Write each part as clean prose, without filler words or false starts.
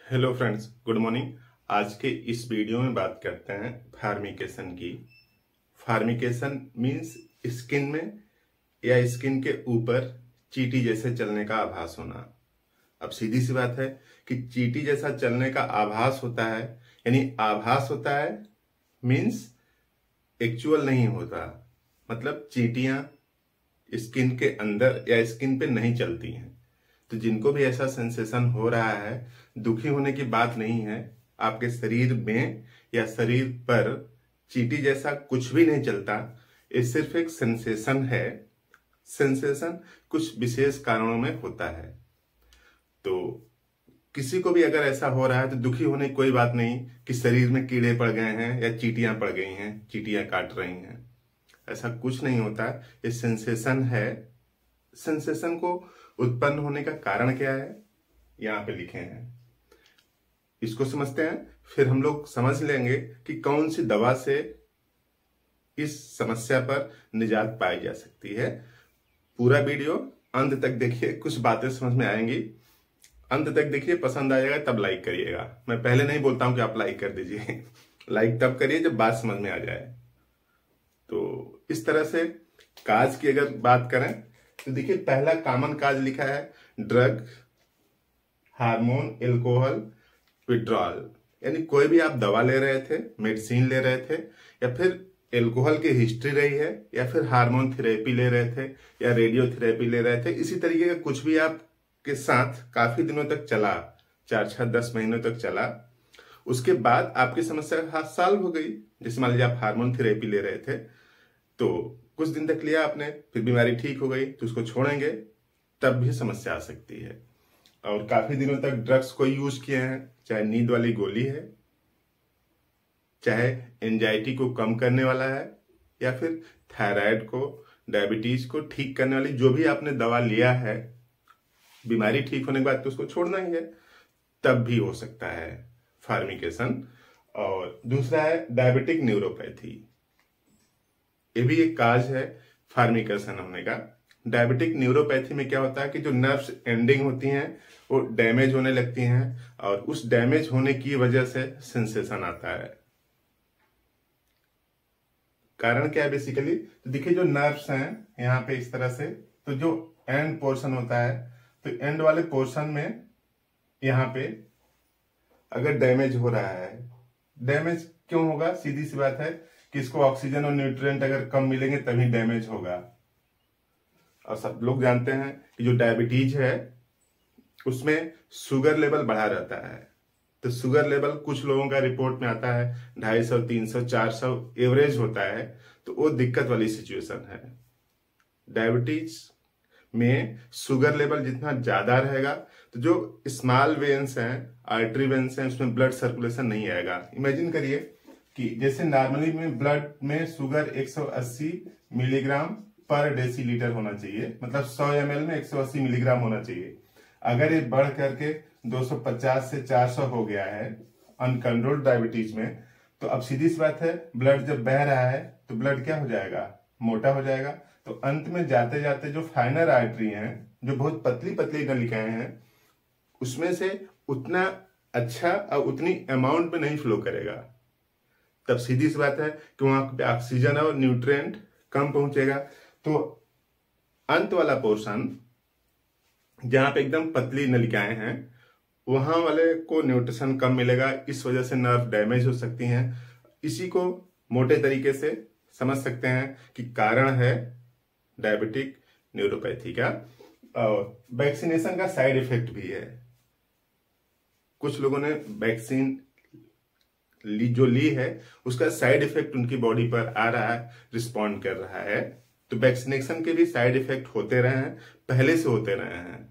Hello friends, good morning. आज के इस वीडियो में बात करते हैं फार्मिकेशन की। फार्मिकेशन मीन्स स्किन में या स्किन के ऊपर चींटी जैसे चलने का आभास होना। अब सीधी सी बात है कि चींटी जैसा चलने का आभास होता है, यानी आभास होता है मीन्स एक्चुअल नहीं होता। मतलब चींटियां स्किन के अंदर या स्किन पे नहीं चलती हैं। तो जिनको भी ऐसा सेंसेशन हो रहा है, दुखी होने की बात नहीं है। आपके शरीर में या शरीर पर चींटी जैसा कुछ भी नहीं चलता। ये सिर्फ एक सेंसेशन है। सेंसेशन कुछ विशेष कारणों में होता है। तो किसी को भी अगर ऐसा हो रहा है तो दुखी होने की कोई बात नहीं कि शरीर में कीड़े पड़ गए हैं या चींटियां पड़ गई हैं, चींटियां काट रही हैं। ऐसा कुछ नहीं होता। ये सेंसेशन है। सेंसेशन को उत्पन्न होने का कारण क्या है, यहाँ पे लिखे हैं। इसको समझते हैं, फिर हम लोग समझ लेंगे कि कौन सी दवा से इस समस्या पर निजात पाई जा सकती है। पूरा वीडियो अंत तक देखिए, कुछ बातें समझ में आएंगी। अंत तक देखिए, पसंद आएगा तब लाइक करिएगा। मैं पहले नहीं बोलता हूं कि आप लाइक कर दीजिए। लाइक तब करिए जब बात समझ में आ जाए। तो इस तरह से काज की अगर बात करें तो देखिए, पहला कॉमन काज लिखा है ड्रग, हार्मोन, एल्कोहल विड्रॉल। यानी कोई भी आप दवा ले रहे थे, मेडिसिन ले रहे थे, या फिर एल्कोहल की हिस्ट्री रही है, या फिर हार्मोन थेरेपी ले रहे थे, या रेडियोथेरेपी ले रहे थे, इसी तरीके का कुछ भी आपके साथ काफी दिनों तक चला, 4-6-10 महीनों तक चला, उसके बाद आपकी समस्या हाथ सॉल्व हो गई। जैसे मान लीजिए आप हार्मोन थेरेपी ले रहे थे, तो कुछ दिन तक लिया आपने, फिर बीमारी ठीक हो गई, तो उसको छोड़ेंगे तब भी समस्या आ सकती है। और काफी दिनों तक ड्रग्स को यूज किए हैं, चाहे नींद वाली गोली है, चाहे एंजाइटी को कम करने वाला है, या फिर थायराइड को, डायबिटीज को ठीक करने वाली जो भी आपने दवा लिया है, बीमारी ठीक होने के बाद तो उसको छोड़ना ही है, तब भी हो सकता है फार्मिकेशन। और दूसरा है डायबिटिक न्यूरोपैथी। ये भी एक काज है फार्मिकेशन होने का। डायबिटिक न्यूरोपैथी में क्या होता है कि जो नर्व्स एंडिंग होती हैं वो डैमेज होने लगती हैं, और उस डैमेज होने की वजह से सेंसेशन आता है। कारण क्या है बेसिकली, तो देखिए जो नर्व्स हैं यहाँ पे इस तरह से, तो जो एंड पोर्शन होता है, तो एंड वाले पोर्शन में यहाँ पे अगर डैमेज हो रहा है, डैमेज क्यों होगा, सीधी सी बात है कि इसको ऑक्सीजन और न्यूट्रिएंट अगर कम मिलेंगे तभी डैमेज होगा। और सब लोग जानते हैं कि जो डायबिटीज है उसमें शुगर लेवल बढ़ा रहता है। तो शुगर लेवल कुछ लोगों का रिपोर्ट में आता है 250, 300, 400 एवरेज होता है, तो वो दिक्कत वाली सिचुएशन है। डायबिटीज में शुगर लेवल जितना ज्यादा रहेगा तो जो स्मॉल वेन्स हैं, आर्टरी वेन्स हैं, उसमें ब्लड सर्कुलेशन नहीं आएगा। इमेजिन करिए कि जैसे नॉर्मली में ब्लड में शुगर 180 मिलीग्राम पर डेसीलीटर होना चाहिए, मतलब 100 ml में 180 मिलीग्राम होना चाहिए। अगर ये बढ़ करके 250 से 400 हो गया है अनकंट्रोल्ड डायबिटीज में, तो अब सीधी सी बात है, ब्लड जब बह रहा है तो ब्लड क्या हो जाएगा, मोटा हो जाएगा। तो अंत में जाते जाते जो फाइनल आर्टरी हैं, जो बहुत पतली पतली नलिकाएं हैं, उसमें से उतना अच्छा और उतनी अमाउंट में नहीं फ्लो करेगा। तब सीधी सी बात है कि वहां पे ऑक्सीजन और न्यूट्रिएंट कम पहुंचेगा। तो अंत वाला पोर्शन जहां पे एकदम पतली नलिकाएं हैं, वहां वाले को न्यूट्रिशन कम मिलेगा। इस वजह से नर्व डैमेज हो सकती हैं। इसी को मोटे तरीके से समझ सकते हैं कि कारण है डायबिटिक न्यूरोपैथी का। और वैक्सीनेशन का साइड इफेक्ट भी है। कुछ लोगों ने वैक्सीन जो ली है उसका साइड इफेक्ट उनकी बॉडी पर आ रहा है, रिस्पॉन्ड कर रहा है। तो वैक्सीनेशन के भी साइड इफेक्ट होते रहे हैं, पहले से होते रहे हैं।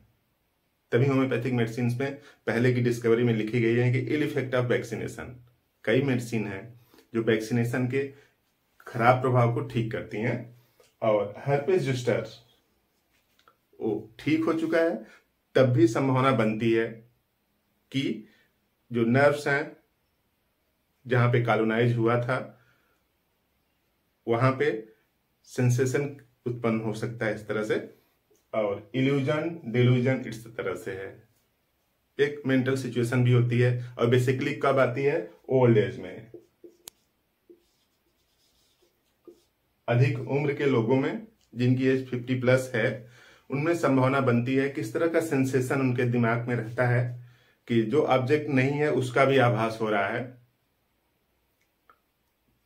तभी होम्योपैथिक मेडिसिन में पहले की डिस्कवरी में लिखी गई है कि इल इफेक्ट ऑफ वैक्सीनेशन। कई मेडिसिन है जो वैक्सीनेशन के खराब प्रभाव को ठीक करती हैं। और हर्पेस जोस्टर वो ठीक हो चुका है, तब भी संभावना बनती है कि जो नर्व्स हैं जहां पे कॉलोनाइज हुआ था, वहां पे सेंसेशन उत्पन्न हो सकता है इस तरह से। और इल्यूजन डिल्यूजन इस तरह से है। एक मेंटल सिचुएशन भी होती है, और बेसिकली कब आती है? ओल्ड एज में, अधिक उम्र के लोगों में, जिनकी एज 50+ है, उनमें संभावना बनती है कि इस तरह का सेंसेशन उनके दिमाग में रहता है कि जो ऑब्जेक्ट नहीं है उसका भी आभास हो रहा है।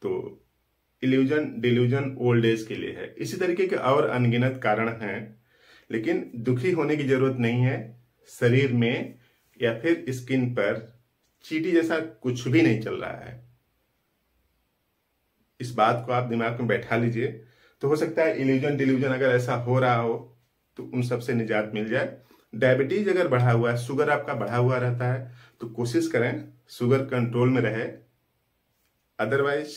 तो इल्यूजन डिल्यूजन ओल्ड एज के लिए है। इसी तरीके के और अनगिनत कारण हैं, लेकिन दुखी होने की जरूरत नहीं है। शरीर में या फिर स्किन पर चींटी जैसा कुछ भी नहीं चल रहा है, इस बात को आप दिमाग में बैठा लीजिए। तो हो सकता है इल्यूजन डिल्यूजन अगर ऐसा हो रहा हो तो उन सब से निजात मिल जाए। डायबिटीज अगर बढ़ा हुआ है, शुगर आपका बढ़ा हुआ रहता है, तो कोशिश करें शुगर कंट्रोल में रहे, अदरवाइज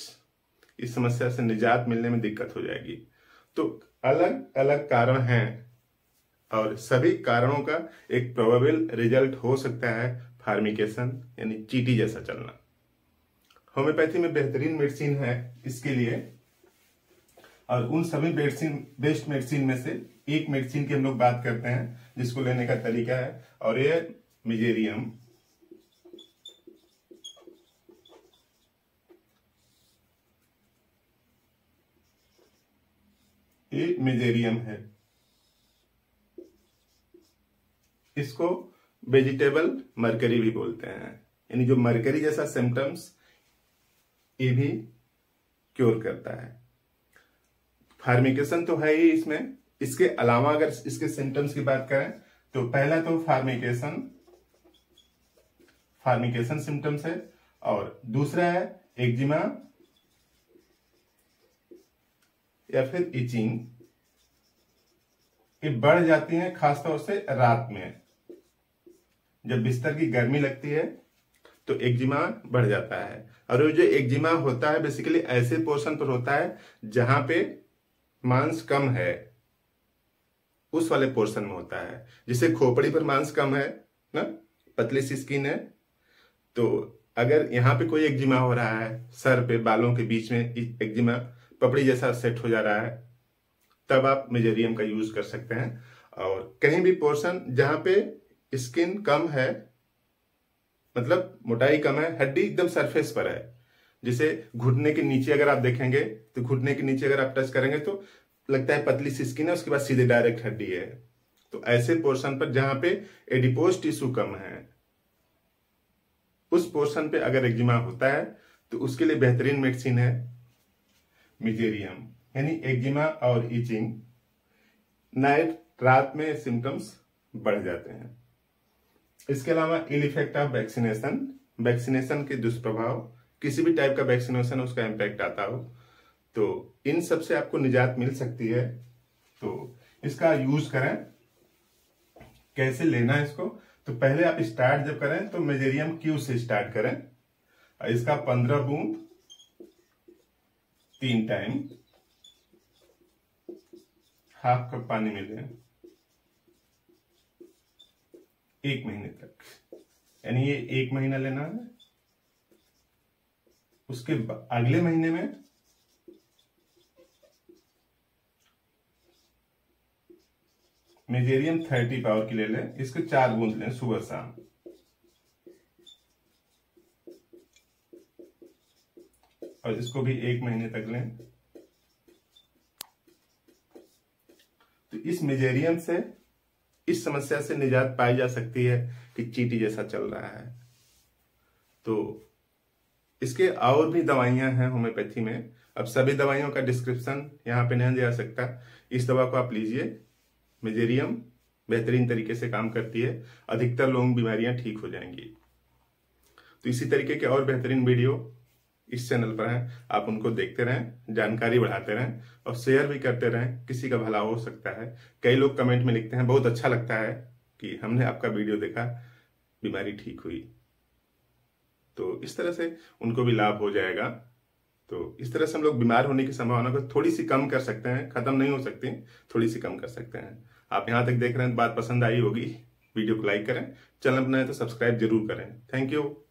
इस समस्या से निजात मिलने में दिक्कत हो जाएगी। तो अलग अलग कारण हैं और सभी कारणों का एक प्रोबेबल रिजल्ट हो सकता है फार्मिकेशन, यानी चींटी जैसा चलना। होम्योपैथी में बेहतरीन मेडिसिन है इसके लिए, और उन सभी बेस्ट मेडिसिन में से एक मेडिसिन की हम लोग बात करते हैं जिसको लेने का तरीका है, और ये मिजेरियम। ये मिजेरियम है, इसको वेजिटेबल मरकरी भी बोलते हैं, यानी जो मरकरी जैसा सिम्टम्स ये भी क्योर करता है। फार्मिकेशन तो है ही इसमें, इसके अलावा अगर इसके सिम्टम्स की बात करें तो पहला तो फार्मिकेशन सिम्टम्स है, और दूसरा है एक्जिमा या फिर इचिंग। ये बढ़ जाती है खासतौर से रात में, जब बिस्तर की गर्मी लगती है तो एक्जिमा बढ़ जाता है। और ये जो एक्जिमा होता है बेसिकली ऐसे पोर्शन पर होता है जहां पे मांस कम है, उस वाले पोर्शन में होता है। जैसे खोपड़ी पर मांस कम है ना, पतली सी स्किन है, तो अगर यहाँ पे कोई एक्जिमा हो रहा है, सर पे बालों के बीच में एक्जिमा पपड़ी जैसा सेट हो जा रहा है, तब आप मेजेरियम का यूज कर सकते हैं। और कहीं भी पोर्शन जहां पे स्किन कम है, मतलब मोटाई कम है, हड्डी एकदम सरफेस पर है, जैसे घुटने के नीचे अगर आप देखेंगे तो घुटने के नीचे अगर आप टच करेंगे तो लगता है पतली सी स्किन है, उसके बाद सीधे डायरेक्ट हड्डी है। तो ऐसे पोर्शन पर जहां पे एडिपोज टिश्यू कम है, उस पोर्शन पे अगर एक्जिमा होता है तो उसके लिए बेहतरीन मेडिसिन है मिजेरियम, यानी एक्जिमा और इचिंग। रात में सिम्टम्स बढ़ जाते हैं। इसके अलावा इल इफेक्ट ऑफ वैक्सीनेशन के दुष्प्रभाव, किसी भी टाइप का वैक्सीनेशन उसका इम्पैक्ट आता हो, तो इन सब से आपको निजात मिल सकती है। तो इसका यूज करें। कैसे लेना है इसको? तो पहले आप स्टार्ट जब करें तो मेजेरियम क्यू से स्टार्ट करें, और इसका 15 बूंद 3 टाइम ½ कप पानी में लें 1 महीने तक, यानी ये 1 महीना लेना है। उसके अगले महीने में मेजेरियम 30 पावर की ले लें, इसके 4 बूंद लें सुबह शाम। और इसको भी 1 महीने तक लें। तो इस मेजेरियम से इस समस्या से निजात पाई जा सकती है कि चींटी जैसा चल रहा है। तो इसके और भी दवाइयां हैं होम्योपैथी में। अब सभी दवाइयों का डिस्क्रिप्शन यहाँ पे नहीं दिया सकता। इस दवा को आप लीजिए, मेजेरियम बेहतरीन तरीके से काम करती है, अधिकतर लोगों की बीमारियां ठीक हो जाएंगी। तो इसी तरीके के और बेहतरीन वीडियो इस चैनल पर हैं, आप उनको देखते रहें, जानकारी बढ़ाते रहें और शेयर भी करते रहें, किसी का भला हो सकता है। कई लोग कमेंट में लिखते हैं, बहुत अच्छा लगता है कि हमने आपका वीडियो देखा, बीमारी ठीक हुई। तो इस तरह से उनको भी लाभ हो जाएगा। तो इस तरह से हम लोग बीमार होने की संभावना को थोड़ी सी कम कर सकते हैं, खत्म नहीं हो सकती, थोड़ी सी कम कर सकते हैं। आप यहाँ तक देख रहे हैं, बात पसंद आई होगी, वीडियो को लाइक करें, चैनल बनाए तो सब्सक्राइब जरूर करें। Thank you.